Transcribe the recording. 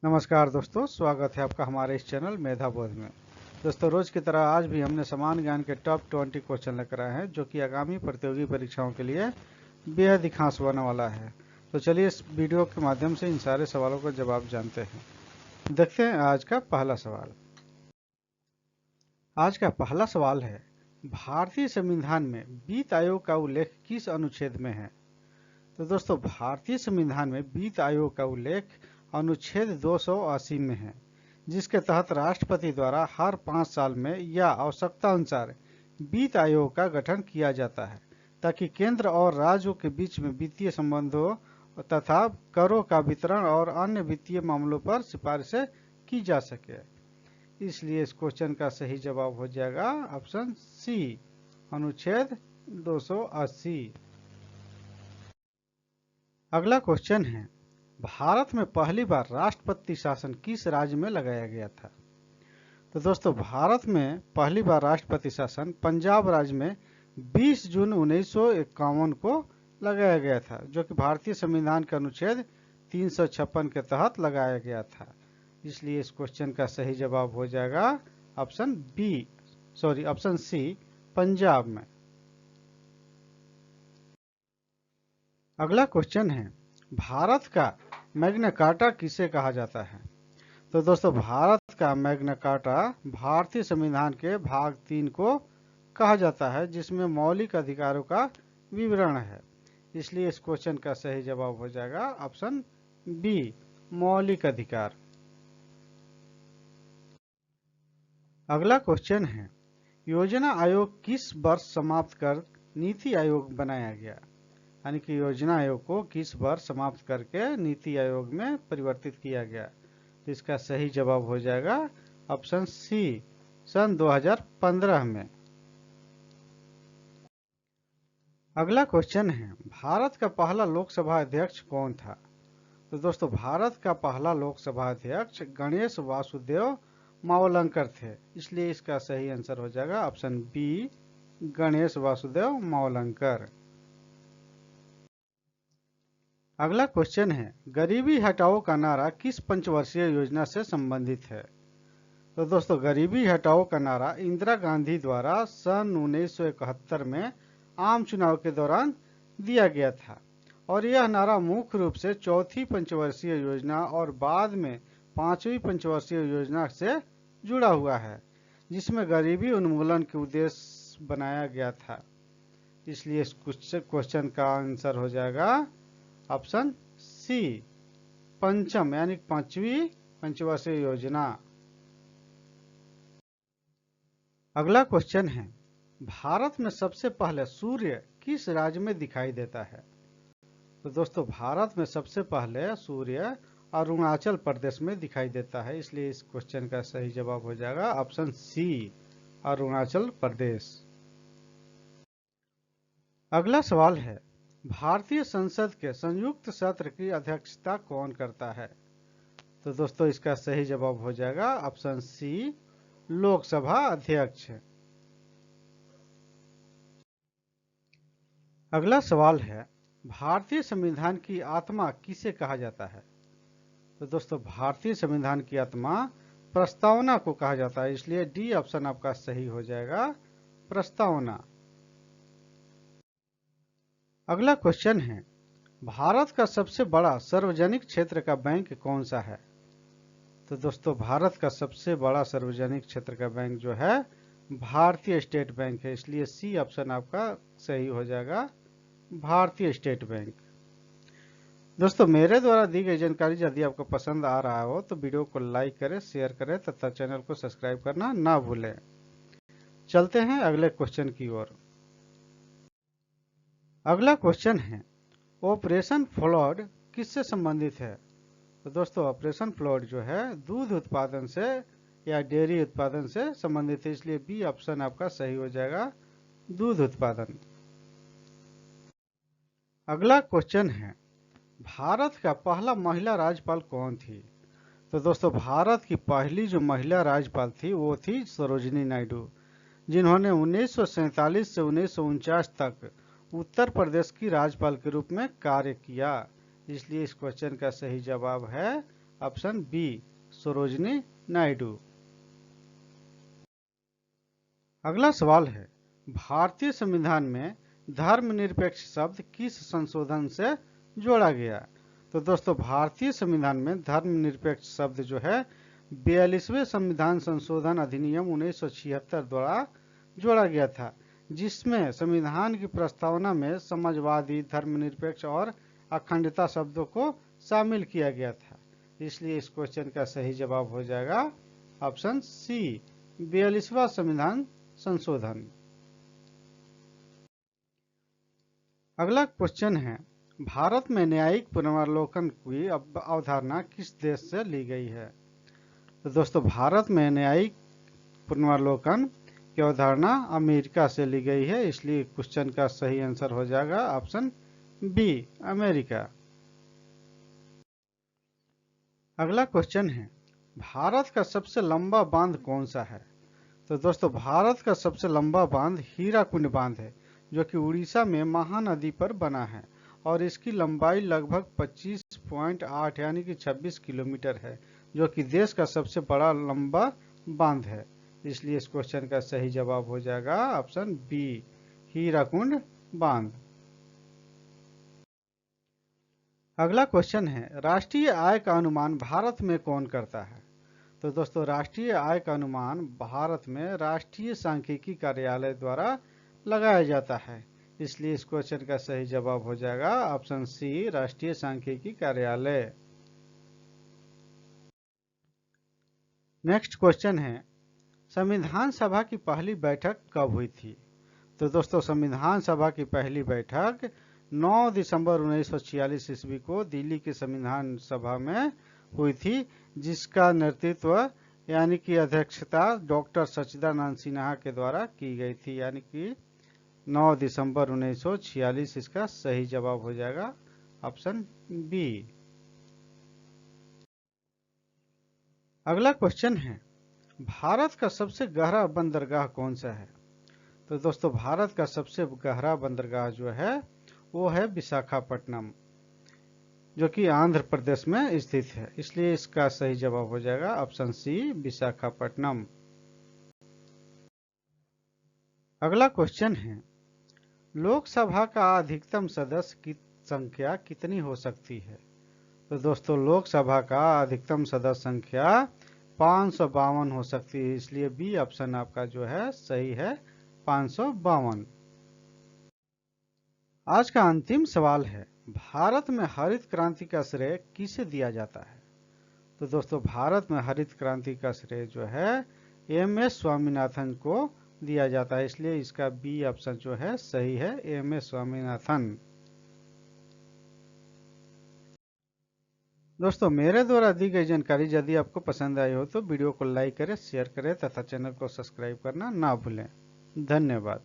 नमस्कार दोस्तों, स्वागत है आपका हमारे इस चैनल मेधा बोध में। दोस्तों, रोज की तरह आज भी हमने समान ज्ञान के टॉप 20 क्वेश्चन लेकर आए हैं जो कि आगामी प्रतियोगी परीक्षाओं के लिए बेहद ही खास होने वाला है। तो चलिए इस वीडियो के माध्यम से इन सारे सवालों का जवाब जानते हैं। देखते हैं आज का पहला सवाल। आज का पहला सवाल है, भारतीय संविधान में वित्त आयोग का उल्लेख किस अनुच्छेद में है? तो दोस्तों, भारतीय संविधान में वित्त आयोग का उल्लेख अनुच्छेद 280 में है, जिसके तहत राष्ट्रपति द्वारा हर 5 साल में या आवश्यकता अनुसार वित्त आयोग का गठन किया जाता है, ताकि केंद्र और राज्यों के बीच में वित्तीय संबंधों तथा करों का वितरण और अन्य वित्तीय मामलों पर सिफारिशें की जा सके। इसलिए इस क्वेश्चन का सही जवाब हो जाएगा ऑप्शन सी, अनुच्छेद 280। अगला क्वेश्चन है, भारत में पहली बार राष्ट्रपति शासन किस राज्य में लगाया गया था? तो दोस्तों, भारत में पहली बार राष्ट्रपति शासन पंजाब राज्य में 20 जून 1951 को लगाया गया था, जो कि भारतीय संविधान के अनुच्छेद 356 के तहत लगाया गया था। इसलिए इस क्वेश्चन का सही जवाब हो जाएगा ऑप्शन सी, पंजाब में। अगला क्वेश्चन है, भारत का मैग्ना कार्टा किसे कहा जाता है? तो दोस्तों, भारत का मैग्ना कार्टा भारतीय संविधान के भाग 3 को कहा जाता है, जिसमें मौलिक अधिकारों का विवरण है। इसलिए इस क्वेश्चन का सही जवाब हो जाएगा ऑप्शन बी, मौलिक अधिकार। अगला क्वेश्चन है, योजना आयोग किस वर्ष समाप्त कर नीति आयोग बनाया गया? यानी कि योजना आयोग को किस वर्ष समाप्त करके नीति आयोग में परिवर्तित किया गया? तो इसका सही जवाब हो जाएगा ऑप्शन सी, सन 2015 में। अगला क्वेश्चन है, भारत का पहला लोकसभा अध्यक्ष कौन था? तो दोस्तों, भारत का पहला लोकसभा अध्यक्ष गणेश वासुदेव मावलंकर थे। इसलिए इसका सही आंसर हो जाएगा ऑप्शन बी, गणेश वासुदेव मावलंकर। अगला क्वेश्चन है, गरीबी हटाओ का नारा किस पंचवर्षीय योजना से संबंधित है? तो दोस्तों, गरीबी हटाओ का नारा इंदिरा गांधी द्वारा सन 1971 में आम चुनाव के दौरान दिया गया था, और यह नारा मुख्य रूप से चौथी पंचवर्षीय योजना और बाद में 5वीं पंचवर्षीय योजना से जुड़ा हुआ है, जिसमें गरीबी उन्मूलन के उद्देश्य बनाया गया था। इसलिए इस क्वेश्चन का आंसर हो जाएगा ऑप्शन सी, पंचम यानी 5वीं पंचवर्षीय योजना। अगला क्वेश्चन है, भारत में सबसे पहले सूर्य किस राज्य में दिखाई देता है? तो दोस्तों, भारत में सबसे पहले सूर्य अरुणाचल प्रदेश में दिखाई देता है। इसलिए इस क्वेश्चन का सही जवाब हो जाएगा ऑप्शन सी, अरुणाचल प्रदेश। अगला सवाल है, भारतीय संसद के संयुक्त सत्र की अध्यक्षता कौन करता है? तो दोस्तों, इसका सही जवाब हो जाएगा ऑप्शन सी, लोकसभा अध्यक्ष। अगला सवाल है, भारतीय संविधान की आत्मा किसे कहा जाता है? तो दोस्तों, भारतीय संविधान की आत्मा प्रस्तावना को कहा जाता है। इसलिए डी ऑप्शन आपका सही हो जाएगा, प्रस्तावना। अगला क्वेश्चन है, भारत का सबसे बड़ा सार्वजनिक क्षेत्र का बैंक कौन सा है? तो दोस्तों, भारत का सबसे बड़ा सार्वजनिक क्षेत्र का बैंक जो है भारतीय स्टेट बैंक है। इसलिए सी ऑप्शन आपका सही हो जाएगा, भारतीय स्टेट बैंक। दोस्तों, मेरे द्वारा दी गई जानकारी यदि आपको पसंद आ रहा हो तो वीडियो को लाइक करें, शेयर करें तथा चैनल को सब्सक्राइब करना ना भूलें। चलते हैं अगले क्वेश्चन की ओर। अगला क्वेश्चन है, ऑपरेशन फ्लड किससे संबंधित है? तो दोस्तों, ऑपरेशन फ्लड जो है दूध उत्पादन से या डेयरी उत्पादन से संबंधित है। इसलिए बी ऑप्शन आपका सही हो जाएगा, दूध उत्पादन। अगला क्वेश्चन है, भारत का पहला महिला राज्यपाल कौन थी? तो दोस्तों, भारत की पहली जो महिला राज्यपाल थी वो थी सरोजिनी नायडू, जिन्होंने 1947 से 1949 तक उत्तर प्रदेश की राज्यपाल के रूप में कार्य किया। इसलिए इस क्वेश्चन का सही जवाब है ऑप्शन बी सरोजिनी नायडू। अगला सवाल है, भारतीय संविधान में धर्मनिरपेक्ष शब्द किस संशोधन से जोड़ा गया? तो दोस्तों भारतीय संविधान में धर्मनिरपेक्ष शब्द जो है 42वें संविधान संशोधन अधिनियम 1976 द्वारा जोड़ा गया था, जिसमें संविधान की प्रस्तावना में समाजवादी, धर्मनिरपेक्ष और अखंडता शब्दों को शामिल किया गया था। इसलिए इस क्वेश्चन का सही जवाब हो जाएगा ऑप्शन सी 42वां संविधान संशोधन। अगला क्वेश्चन है, भारत में न्यायिक पुनर्वलोकन की अवधारणा किस देश से ली गई है? तो दोस्तों भारत में न्यायिक पुनर्वलोकन की अवधारणा अमेरिका से ली गई है, इसलिए क्वेश्चन का सही आंसर हो जाएगा ऑप्शन बी अमेरिका। अगला क्वेश्चन है, भारत का सबसे लंबा बांध कौन सा है? तो दोस्तों भारत का सबसे लंबा बांध हीराकुंड बांध है, जो कि उड़ीसा में महानदी पर बना है और इसकी लंबाई लगभग 25.8 यानी कि 26 किलोमीटर है, जो कि देश का सबसे बड़ा लंबा बांध है। इसलिए इस क्वेश्चन का सही जवाब हो जाएगा ऑप्शन बी हीराकुंड बांध। अगला क्वेश्चन है, राष्ट्रीय आय का अनुमान भारत में कौन करता है? तो दोस्तों राष्ट्रीय आय का अनुमान भारत में राष्ट्रीय सांख्यिकी कार्यालय द्वारा लगाया जाता है, इसलिए इस क्वेश्चन का सही जवाब हो जाएगा ऑप्शन सी राष्ट्रीय सांख्यिकी कार्यालय। नेक्स्ट क्वेश्चन है, संविधान सभा की पहली बैठक कब हुई थी? तो दोस्तों संविधान सभा की पहली बैठक 9 दिसंबर 1946 ईस्वी को दिल्ली की संविधान सभा में हुई थी, जिसका नेतृत्व यानी कि अध्यक्षता डॉक्टर सच्चिदानंद सिन्हा के द्वारा की गई थी, यानी कि 9 दिसंबर 1946 इसका सही जवाब हो जाएगा ऑप्शन बी। अगला क्वेश्चन है, भारत का सबसे गहरा बंदरगाह कौन सा है? तो दोस्तों भारत का सबसे गहरा बंदरगाह जो है वो है विशाखापट्टनम, जो कि आंध्र प्रदेश में स्थित है, इसलिए इसका सही जवाब हो जाएगा ऑप्शन सी विशाखापट्टनम। अगला क्वेश्चन है, लोकसभा का अधिकतम सदस्य की संख्या कितनी हो सकती है? तो दोस्तों लोकसभा का अधिकतम सदस्य संख्या 552 हो सकती है, इसलिए बी ऑप्शन आपका जो है सही है 552। आज का अंतिम सवाल है, भारत में हरित क्रांति का श्रेय किसे दिया जाता है? तो दोस्तों भारत में हरित क्रांति का श्रेय जो है एम.एस. स्वामीनाथन को दिया जाता है, इसलिए इसका बी ऑप्शन जो है सही है एम.एस. स्वामीनाथन। दोस्तों मेरे द्वारा दी गई जानकारी यदि आपको पसंद आई हो तो वीडियो को लाइक करें, शेयर करें तथा चैनल को सब्सक्राइब करना ना भूलें। धन्यवाद।